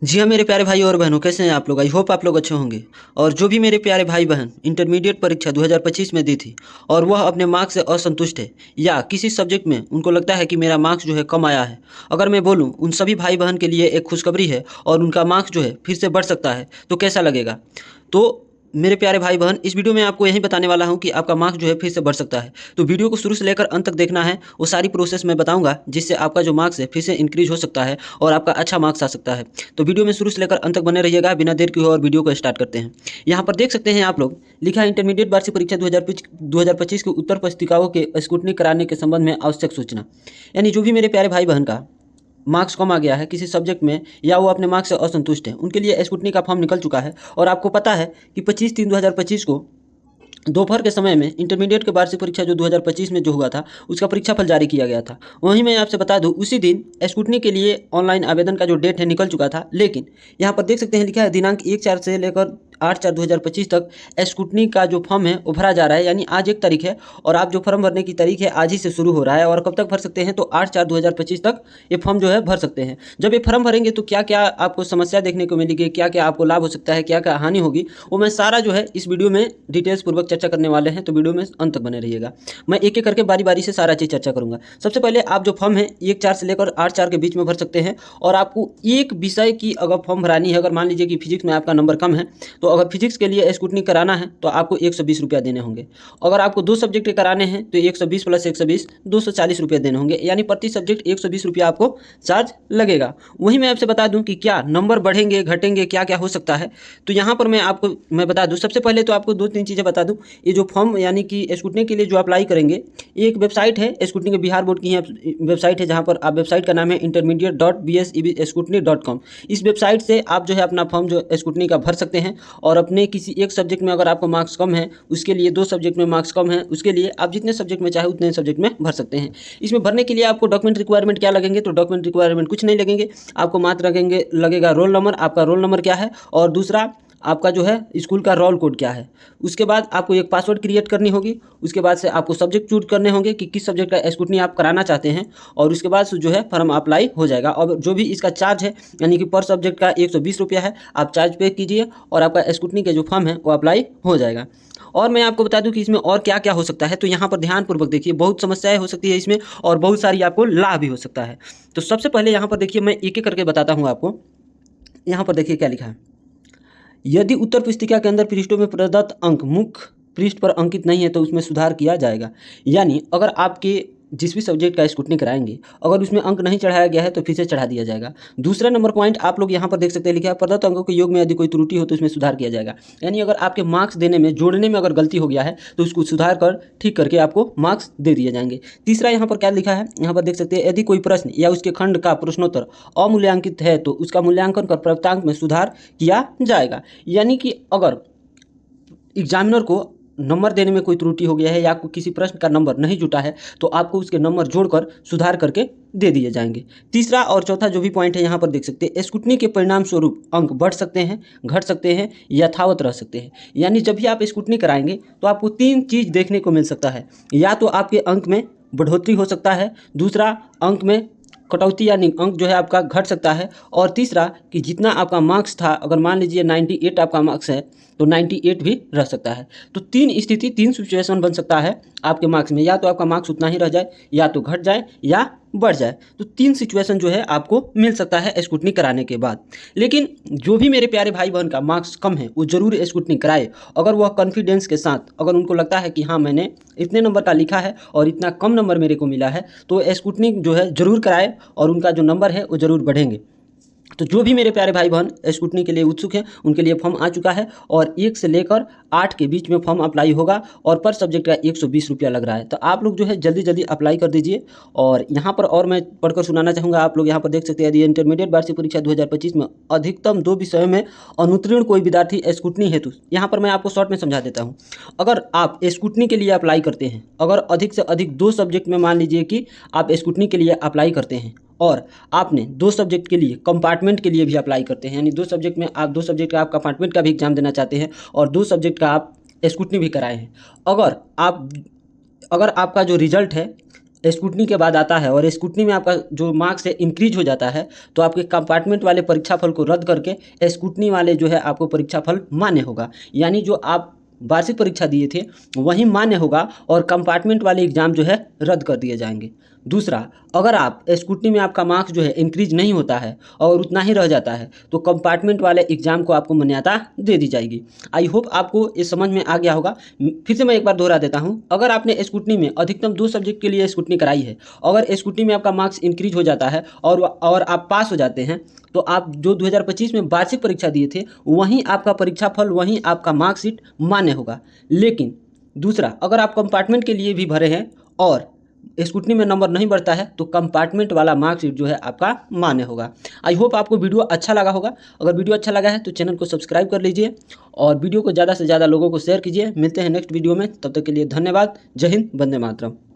जी हाँ मेरे प्यारे भाई और बहनों, कैसे हैं आप लोग। आई होप आप लोग अच्छे होंगे। और जो भी मेरे प्यारे भाई बहन इंटरमीडिएट परीक्षा 2025 में दी थी और वह अपने मार्क्स से असंतुष्ट है या किसी सब्जेक्ट में उनको लगता है कि मेरा मार्क्स जो है कम आया है, अगर मैं बोलूँ उन सभी भाई बहन के लिए एक खुशखबरी है और उनका मार्क्स जो है फिर से बढ़ सकता है, तो कैसा लगेगा। तो मेरे प्यारे भाई बहन, इस वीडियो में आपको यही बताने वाला हूं कि आपका मार्क्स जो है फिर से बढ़ सकता है। तो वीडियो को शुरू से लेकर अंत तक देखना है, वो सारी प्रोसेस मैं बताऊंगा जिससे आपका जो मार्क्स है फिर से इंक्रीज हो सकता है और आपका अच्छा मार्क्स आ सकता है। तो वीडियो में शुरू से लेकर अंत तक बने रहिएगा। बिना देर किए और वीडियो को स्टार्ट करते हैं। यहाँ पर देख सकते हैं आप लोग, लिखा है इंटरमीडिएट वार्षिक परीक्षा 2025 के उत्तर पुस्तिकाओं के स्क्रूटनी कराने के संबंध में आवश्यक सूचना। यानी जो भी मेरे प्यारे भाई बहन का मार्क्स कम आ गया है किसी सब्जेक्ट में या वो अपने मार्क्स से असंतुष्ट है, उनके लिए स्क्रूटनी का फॉर्म निकल चुका है। और आपको पता है कि 25/3/2025 को दोपहर के समय में इंटरमीडिएट के वार्षिक परीक्षा जो 2025 में जो हुआ था उसका परीक्षाफल जारी किया गया था। वहीं मैं आपसे बता दूं, उसी दिन स्क्रूटनी के लिए ऑनलाइन आवेदन का जो डेट है निकल चुका था। लेकिन यहाँ पर देख सकते हैं लिखा है दिनांक 1/4 से लेकर 8/4/2025 तक स्क्रूटनी का जो फॉर्म है वो भरा जा रहा है। यानी आज 1 तारीख है और आप जो फॉर्म भरने की तारीख है आज ही से शुरू हो रहा है। और कब तक भर सकते हैं, तो 8/4/2025 तक ये फॉर्म जो है भर सकते हैं। जब ये फॉर्म भरेंगे तो क्या क्या आपको समस्या देखने को मिलेगी, क्या क्या आपको लाभ हो सकता है, क्या क्या हानि होगी, वो मैं सारा जो है इस वीडियो में डिटेल्स पूर्वक चर्चा करने वाले हैं। तो वीडियो में अंत तक बने रहिएगा। मैं एक एक करके बारी बारी से सारा चीज़ चर्चा करूंगा। सबसे पहले आप जो फॉर्म है 1/4 से लेकर 8/4 के बीच में भर सकते हैं। और आपको एक विषय की अगर फॉर्म भरानी है, अगर मान लीजिए कि फिजिक्स में आपका नंबर कम है, तो अगर फिजिक्स के लिए स्क्रूटनी कराना है तो आपको 120 रुपया देने होंगे। अगर आपको 2 सब्जेक्ट के कराने हैं तो 120 + 120 240 रुपये देने होंगे। यानी प्रति सब्जेक्ट 120 रुपया आपको चार्ज लगेगा। वहीं मैं आपसे बता दूं कि क्या नंबर बढ़ेंगे घटेंगे, क्या क्या हो सकता है। तो यहाँ पर मैं बता दूं, सबसे पहले तो आपको 2-3 चीज़ें बता दूं। ये जो फॉर्म यानी कि स्क्रूटनी के लिए जो अप्लाई करेंगे, एक वेबसाइट है स्क्रूटनी के, बिहार बोर्ड की वेबसाइट है, जहाँ पर आप वेबसाइट का नाम है intermediate.bsebscrutiny.com। इस वेबसाइट से आप जो है अपना फॉर्म जो स्क्रूटनी का भर सकते हैं। और अपने किसी एक सब्जेक्ट में अगर आपको मार्क्स कम है, उसके लिए 2 सब्जेक्ट में मार्क्स कम है, उसके लिए आप जितने सब्जेक्ट में चाहे उतने सब्जेक्ट में भर सकते हैं। इसमें भरने के लिए आपको डॉक्यूमेंट रिक्वायरमेंट क्या लगेंगे, तो डॉक्यूमेंट रिक्वायरमेंट कुछ नहीं लगेंगे। आपको मात्र लगेगा रोल नंबर, आपका रोल नंबर क्या है, और दूसरा आपका जो है स्कूल का रोल कोड क्या है। उसके बाद आपको एक पासवर्ड क्रिएट करनी होगी। उसके बाद से आपको सब्जेक्ट चूज करने होंगे कि किस सब्जेक्ट का स्क्रूटनी आप कराना चाहते हैं। और उसके बाद से जो है फॉर्म अप्लाई हो जाएगा। और जो भी इसका चार्ज है, यानी कि पर सब्जेक्ट का 120 रुपया है, आप चार्ज पे कीजिए और आपका स्क्रूटनी का जो फॉर्म है वो अप्लाई हो जाएगा। और मैं आपको बता दूं कि इसमें और क्या क्या हो सकता है। तो यहाँ पर ध्यानपूर्वक देखिए, बहुत समस्याएं हो सकती है इसमें और बहुत सारी आपको लाभ भी हो सकता है। तो सबसे पहले यहाँ पर देखिए, मैं एक एक करके बताता हूँ आपको। यहाँ पर देखिए क्या लिखा है। यदि उत्तर पुस्तिका के अंदर पृष्ठों में प्रदत्त अंक मुख्य पृष्ठ पर अंकित नहीं है तो उसमें सुधार किया जाएगा। यानी अगर आपके जिस भी सब्जेक्ट का स्क्रूटनी कराएंगे, अगर उसमें अंक नहीं चढ़ाया गया है तो फिर से चढ़ा दिया जाएगा। दूसरा नंबर पॉइंट आप लोग यहाँ पर देख सकते हैं, लिखा है प्रदत्त अंकों के योग में यदि कोई त्रुटि हो तो उसमें सुधार किया जाएगा। यानी अगर आपके मार्क्स देने में, जोड़ने में अगर गलती हो गया है तो उसको सुधार कर ठीक करके आपको मार्क्स दे दिए जाएंगे। तीसरा यहाँ पर क्या लिखा है, यहाँ पर देख सकते हैं, यदि कोई प्रश्न या उसके खंड का प्रश्नोत्तर अमूल्यांकित है तो उसका मूल्यांकन कर प्राप्तांक में सुधार किया जाएगा। यानी कि अगर एग्जामिनर को नंबर देने में कोई त्रुटि हो गया है या किसी प्रश्न का नंबर नहीं जुटा है तो आपको उसके नंबर जोड़कर सुधार करके दे दिए जाएंगे। तीसरा और चौथा जो भी पॉइंट है यहाँ पर देख सकते हैं, स्क्रूटनी के परिणाम स्वरूप अंक बढ़ सकते हैं, घट सकते हैं, यथावत रह सकते हैं। यानी जब भी आप स्क्रूटनी कराएंगे तो आपको 3 चीज़ देखने को मिल सकता है। या तो आपके अंक में बढ़ोतरी हो सकता है, दूसरा अंक में कटौती यानी अंक जो है आपका घट सकता है, और तीसरा कि जितना आपका मार्क्स था, अगर मान लीजिए 98 आपका मार्क्स है तो 98 भी रह सकता है। तो 3 सिचुएशन बन सकता है आपके मार्क्स में, या तो आपका मार्क्स उतना ही रह जाए, या तो घट जाए, या बढ़ जाए। तो 3 सिचुएशन जो है आपको मिल सकता है स्क्रूटनी कराने के बाद। लेकिन जो भी मेरे प्यारे भाई बहन का मार्क्स कम है वो जरूर स्क्रूटनी कराए। अगर वह कॉन्फिडेंस के साथ, अगर उनको लगता है कि हाँ मैंने इतने नंबर का लिखा है और इतना कम नंबर मेरे को मिला है, तो स्क्रूटनी जो है जरूर कराए और उनका जो नंबर है वो जरूर बढ़ेंगे। तो जो भी मेरे प्यारे भाई बहन स्क्रूटनी के लिए उत्सुक हैं उनके लिए फॉर्म आ चुका है। और 1 से लेकर 8 के बीच में फॉर्म अप्लाई होगा और पर सब्जेक्ट का 120 रुपया लग रहा है। तो आप लोग जो है जल्दी जल्दी अप्लाई कर दीजिए। और यहाँ पर और मैं पढ़कर सुनाना चाहूँगा, आप लोग यहाँ पर देख सकते हैं, यदि इंटरमीडिएट वार्षिक परीक्षा 2025 में अधिकतम 2 विषयों में अनुत्तीर्ण कोई विद्यार्थी स्क्रूटनी हेतु, यहाँ पर मैं आपको शॉर्ट में समझा देता हूँ। अगर आप स्क्रूटनी के लिए अप्लाई करते हैं, अगर अधिक से अधिक 2 सब्जेक्ट में मान लीजिए कि आप स्क्रूटनी के लिए अप्लाई करते हैं और आपने 2 सब्जेक्ट के लिए कंपार्टमेंट के लिए भी अप्लाई करते हैं, यानी 2 सब्जेक्ट में आप 2 सब्जेक्ट का आप कंपार्टमेंट का भी एग्जाम देना चाहते हैं और 2 सब्जेक्ट का आप स्क्रूटनी भी कराए हैं, अगर आपका जो रिजल्ट है स्कूटनी के बाद आता है और स्कूटनी में आपका जो मार्क्स है इंक्रीज हो जाता है, तो आपके कंपार्टमेंट वाले परीक्षाफल को रद्द करके स्कूटनी वाले जो है आपको परीक्षाफल मान्य होगा। यानी जो आप वार्षिक परीक्षा दिए थे वही मान्य होगा और कंपार्टमेंट वाले एग्ज़ाम जो है रद्द कर दिए जाएंगे। दूसरा, अगर आप स्कूटनी में आपका मार्क्स जो है इंक्रीज नहीं होता है और उतना ही रह जाता है तो कंपार्टमेंट वाले एग्ज़ाम को आपको मान्यता दे दी जाएगी। आई होप आपको ये समझ में आ गया होगा। फिर से मैं एक बार दोहरा देता हूँ, अगर आपने स्कूटनी में अधिकतम 2 सब्जेक्ट के लिए स्कूटनी कराई है, अगर स्कूटनी में आपका मार्क्स इंक्रीज हो जाता है और आप पास हो जाते हैं, तो आप जो 2025 में वार्षिक परीक्षा दिए थे वहीं आपका परीक्षाफल, वहीं आपका मार्कशीट मान्य होगा। लेकिन दूसरा, अगर आप कंपार्टमेंट के लिए भी भरे हैं और स्कूटनी में नंबर नहीं बढ़ता है तो कंपार्टमेंट वाला मार्कशीट जो है आपका मान्य होगा। आई होप आपको वीडियो अच्छा लगा होगा। अगर वीडियो अच्छा लगा है तो चैनल को सब्सक्राइब कर लीजिए और वीडियो को ज़्यादा से ज़्यादा लोगों को शेयर कीजिए। मिलते हैं नेक्स्ट वीडियो में, तब तक के लिए धन्यवाद। जय हिंद, वंदे मातरम।